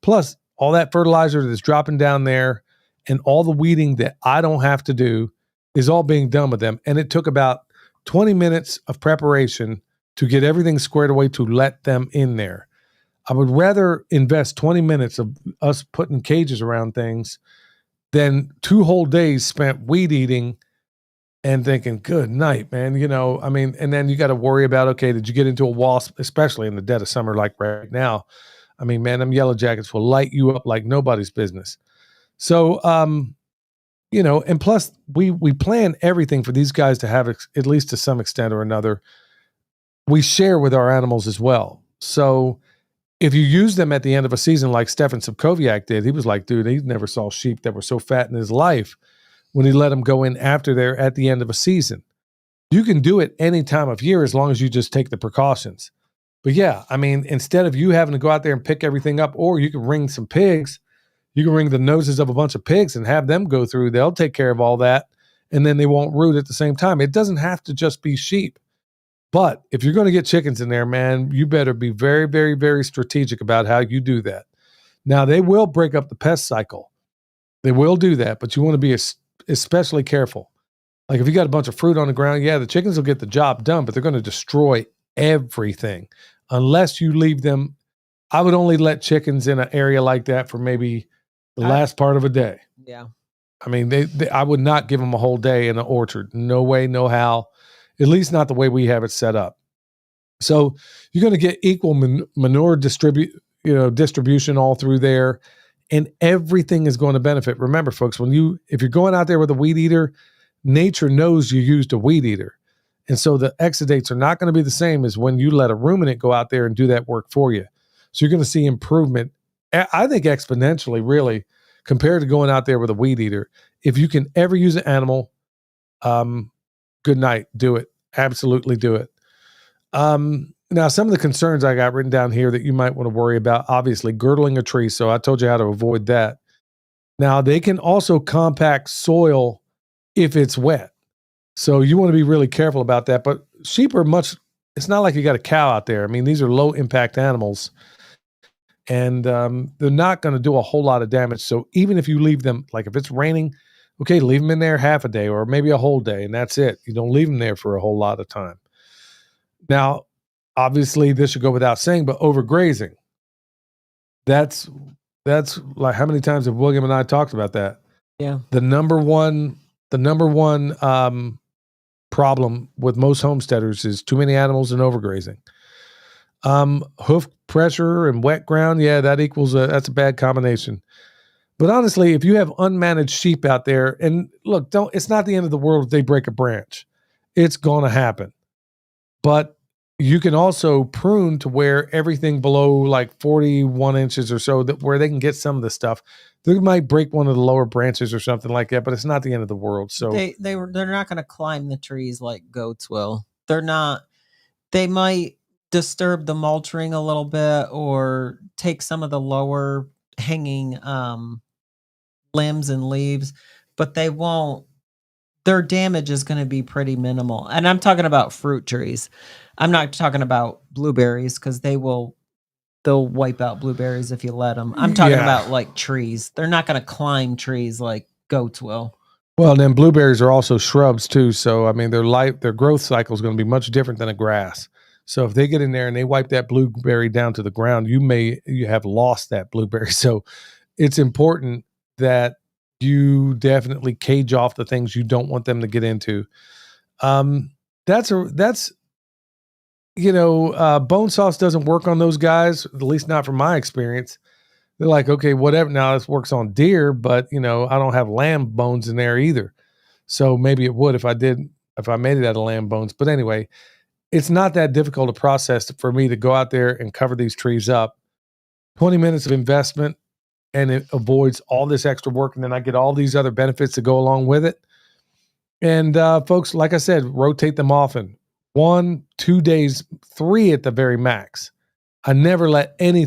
Plus, all that fertilizer that's dropping down there and all the weeding that I don't have to do is all being done with them. And it took about 20 minutes of preparation to get everything squared away to let them in there. I would rather invest 20 minutes of us putting cages around things than 2 whole days spent weed eating and thinking, good night, man. You know, I mean, and then you got to worry about, okay, did you get into a wasp, especially in the dead of summer like right now? I mean, man, them yellow jackets will light you up like nobody's business. So, you know, and plus we plan everything for these guys to have, at least to some extent or another. We share with our animals as well. So if you use them at the end of a season, like Stefan Subkowiak did, he was like, dude, he never saw sheep that were so fat in his life when he let them go in after they're at the end of a season. You can do it any time of year as long as you just take the precautions. But yeah, I mean, instead of you having to go out there and pick everything up, or you can ring some pigs, you can ring the noses of a bunch of pigs and have them go through. They'll take care of all that, and then they won't root at the same time. It doesn't have to just be sheep. But if you're going to get chickens in there, man, you better be very, very, very strategic about how you do that. Now, they will break up the pest cycle. They will do that, but you want to be especially careful. Like if you got a bunch of fruit on the ground, yeah, the chickens will get the job done, but they're going to destroy everything unless you leave them. I would only let chickens in an area like that for maybe the last part of a day. Yeah. I mean, I would not give them a whole day in an orchard. No way, no how. At least not the way we have it set up. So you're going to get equal manure distribution all through there, and everything is going to benefit. Remember, folks, if you're going out there with a weed eater, nature knows you used a weed eater. And so the exudates are not going to be the same as when you let a ruminant go out there and do that work for you. So you're going to see improvement, I think exponentially, really, compared to going out there with a weed eater. If you can ever use an animal, good night, do it. Absolutely do it. Now, some of the concerns I got written down here that you might want to worry about, obviously, girdling a tree. So I told you how to avoid that. Now, they can also compact soil if it's wet. So you want to be really careful about that. But sheep are it's not like you got a cow out there. I mean, these are low impact animals. And they're not going to do a whole lot of damage. So even if you leave them, like if it's raining, okay, leave them in there half a day or maybe a whole day, and that's it. You don't leave them there for a whole lot of time. Now, obviously, this should go without saying, but overgrazing. That's like, how many times have William and I talked about that? Yeah. The number one problem with most homesteaders is too many animals and overgrazing. Hoof pressure and wet ground, yeah, that's a bad combination. But honestly, if you have unmanaged sheep out there, and look, it's not the end of the world if they break a branch. It's going to happen. But you can also prune to where everything below like 41 inches or so, where they can get some of the stuff. They might break one of the lower branches or something like that, but it's not the end of the world. So they're not going to climb the trees like goats will. They're not. They might disturb the mulching a little bit or take some of the lower hanging limbs and leaves, but they won't. Their damage is going to be pretty minimal. And I'm talking about fruit trees. I'm not talking about blueberries because they'll wipe out blueberries if you let them. I'm talking about like trees. They're not going to climb trees like goats will. Well, then blueberries are also shrubs too. So, I mean, their growth cycle is going to be much different than a grass. So if they get in there and they wipe that blueberry down to the ground, you have lost that blueberry. So it's important that you definitely cage off the things you don't want them to get into. Bone sauce doesn't work on those guys, at least not from my experience. They're like, okay, whatever. Now this works on deer, but I don't have lamb bones in there either. So maybe it would if I made it out of lamb bones. But anyway, it's not that difficult a process for me to go out there and cover these trees up. 20 minutes of investment, and it avoids all this extra work. And then I get all these other benefits to go along with it. And folks, like I said, rotate them often. 1, 2 days, 3 at the very max. I never let any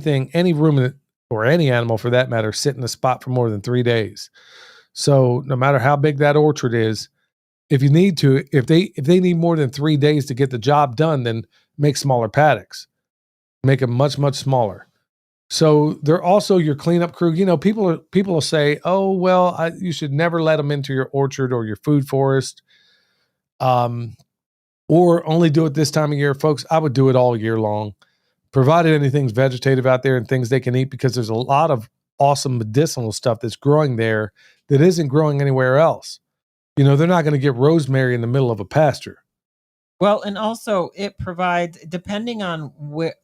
ruminant or any animal for that matter sit in a spot for more than 3 days. So no matter how big that orchard is, if they need more than 3 days to get the job done, then make smaller paddocks. Make them much, much smaller. So they're also your cleanup crew. People will say, "Oh, well, you should never let them into your orchard or your food forest, or only do it this time of year." Folks, I would do it all year long, provided anything's vegetative out there and things they can eat, because there's a lot of awesome medicinal stuff that's growing there that isn't growing anywhere else. They're not going to get rosemary in the middle of a pasture. Well, and also it provides, depending on what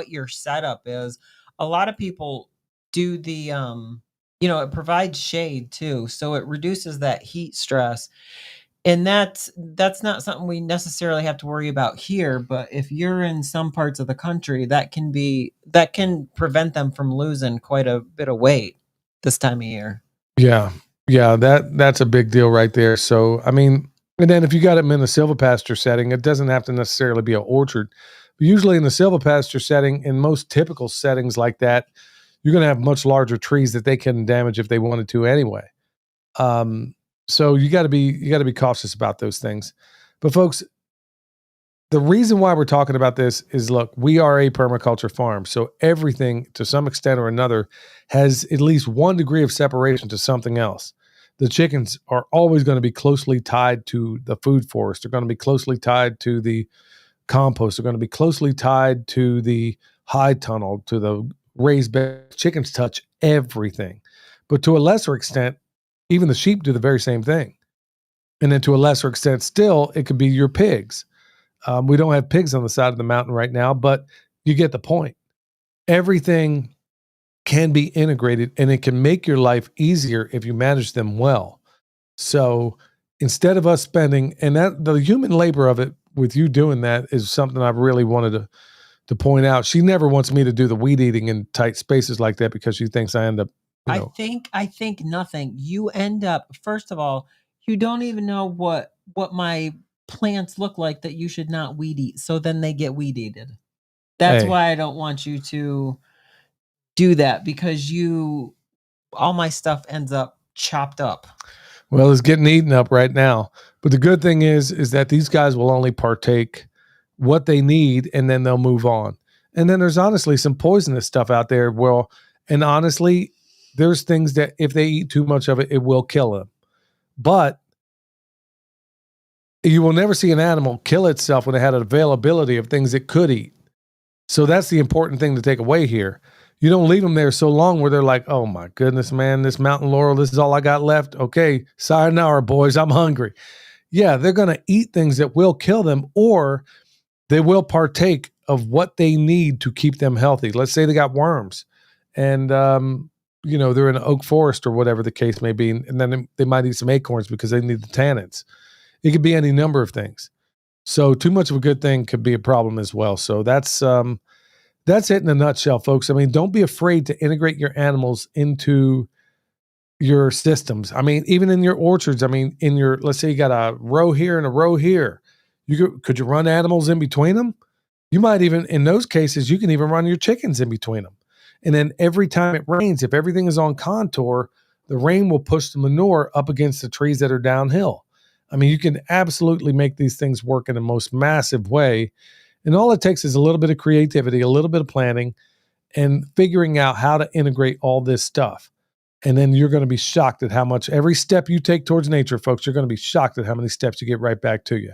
your setup is, a lot of people do the, it provides shade too. So it reduces that heat stress. And that's not something we necessarily have to worry about here. But if you're in some parts of the country, that can prevent them from losing quite a bit of weight this time of year. Yeah. Yeah. That's a big deal right there. So, I mean, and then if you got them in a silvopasture setting, it doesn't have to necessarily be an orchard. But usually in the silvopasture setting, in most typical settings like that, you're going to have much larger trees that they can damage if they wanted to anyway. So you got to be cautious about those things. But folks, the reason why we're talking about this is, look, we are a permaculture farm. So everything to some extent or another has at least one degree of separation to something else. the chickens are always going to be closely tied to the food forest. They're going to be closely tied to the compost. They're going to be closely tied to the high tunnel, to the raised bed. Chickens touch everything. But to a lesser extent, even the sheep do the very same thing. And then to a lesser extent still, it could be your pigs. We don't have pigs on the side of the mountain right now, but you get the point. Everything can be integrated, and it can make your life easier if you manage them well. So instead of us spending, and that the human labor of it with you doing that is something I've really wanted to point out. She never wants me to do the weed eating in tight spaces like that because she thinks I end up, you know. I think nothing. You end up, first of all, you don't even know what my plants look like that you should not weed eat. So then they get weed eated. That's why I don't want you to do that, because all my stuff ends up chopped up. Well, it's getting eaten up right now. But the good thing is that these guys will only partake what they need, and then they'll move on. And then there's honestly some poisonous stuff out there. Well, and honestly, there's things that if they eat too much of it, it will kill them. But you will never see an animal kill itself when it had an availability of things it could eat. So that's the important thing to take away here. You don't leave them there so long where they're like, oh my goodness, man, this mountain laurel, this is all I got left. Okay, sayonara, boys, I'm hungry. Yeah, they're going to eat things that will kill them, or they will partake of what they need to keep them healthy. Let's say they got worms and, they're in an oak forest or whatever the case may be. And then they might eat some acorns because they need the tannins. It could be any number of things. So too much of a good thing could be a problem as well. So that's it in a nutshell, folks. I mean, don't be afraid to integrate your animals into your systems. I mean, even in your orchards, I mean, let's say you got a row here and a row here. Could you run animals in between them? You might even, in those cases, you can even run your chickens in between them. And then every time it rains, if everything is on contour, the rain will push the manure up against the trees that are downhill. I mean, you can absolutely make these things work in the most massive way. And all it takes is a little bit of creativity, a little bit of planning, and figuring out how to integrate all this stuff. And then you're going to be shocked at how much every step you take towards nature, folks, you're going to be shocked at how many steps you get right back to you.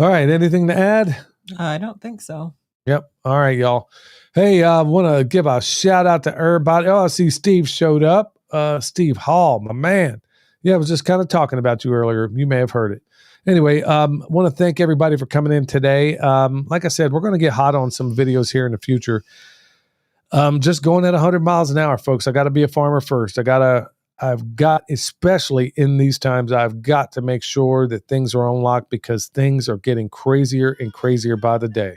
All right. Anything to add? I don't think so. Yep. All right, y'all. Hey, I want to give a shout out to everybody. Oh, I see Steve showed up. Steve Hall, my man. Yeah, I was just kind of talking about you earlier. You may have heard it. Anyway, want to thank everybody for coming in today. Like I said, we're going to get hot on some videos here in the future. Just going at 100 miles an hour, folks. I got to be a farmer first. I've got, especially in these times, I've got to make sure that things are on lock because things are getting crazier and crazier by the day.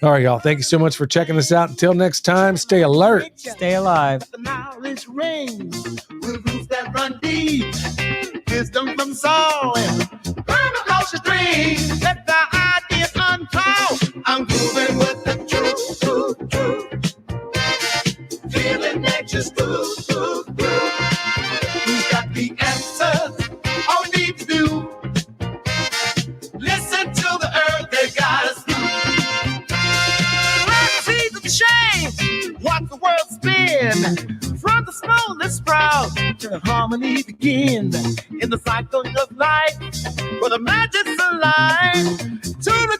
All right, y'all. Thank you so much for checking us out. Until next time, stay alert. Stay alive. The knowledge rings with roots that run deep. Wisdom from Saul and permaculture dreams. Let the ideas unfold. I'm grooving with the truth. Feeling nature's groove. Who's got the answers? All we need to do. Listen to the earth, they got us through. Let's see the change. Watch the world spin. From the smallest sprout to harmony begin. In the cycle of life, where the magic's alive. To the